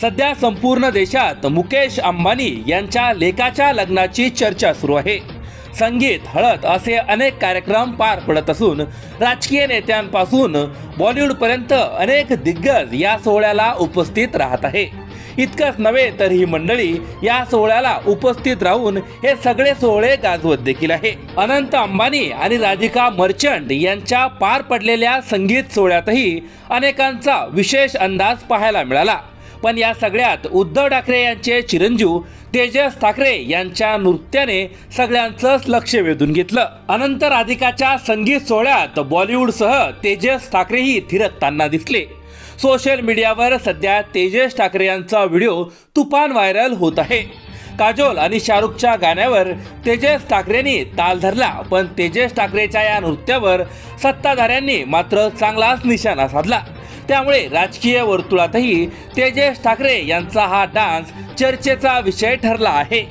सध्या संपूर्ण देशात मुकेश अंबानी यांच्या लेकाच्या लग्नाची चर्चा सुरू आहे। संगीत, हळद असे अनेक कार्यक्रम पार पडत असून राजकीय नेत्यांपासून बॉलिवूडपर्यंत अनेक दिग्गज या सोहळ्याला उपस्थित राहत आहे। इतकंच नव्हे तर ही मंडळी या सोहळ्याला उपस्थित राहून हे सगळे सोहळे गाजवत देखील आहे। अनंत अंबानी आणि राधिका मर्चंट यांच्या पार पडलेल्या संगीत सोहळ्यातही अनेकांचा विशेष अंदाज पाहायला मिळाला। पण या सगळ्यात उद्धव ठाकरे यांचे चिरंजीव तेजस ठाकरे यांच्या नृत्याने सगळ्यांचंच लक्ष वेधून घेतलं। अनंत राधिकाच्या संगीत सोहळ्यात बॉलिवूडसह तेजस ठाकरेही थिरकताना दिसले। सोशल मीडियावर सध्या तेजस ठाकरे यांचा व्हिडिओ तुफान व्हायरल होत आहे। काजोल आणि शाहरुखच्या गाण्यावर तेजस ठाकरेंनी ताल धरला, पण तेजस ठाकरेच्या या नृत्यावर सत्ताधाऱ्यांनी मात्र चांगलाच निशाणा साधला। त्यामुळे राजकीय वर्तुळातही तेजस ठाकरे यांचा हा डान्स चर्चेचा विषय ठरला आहे।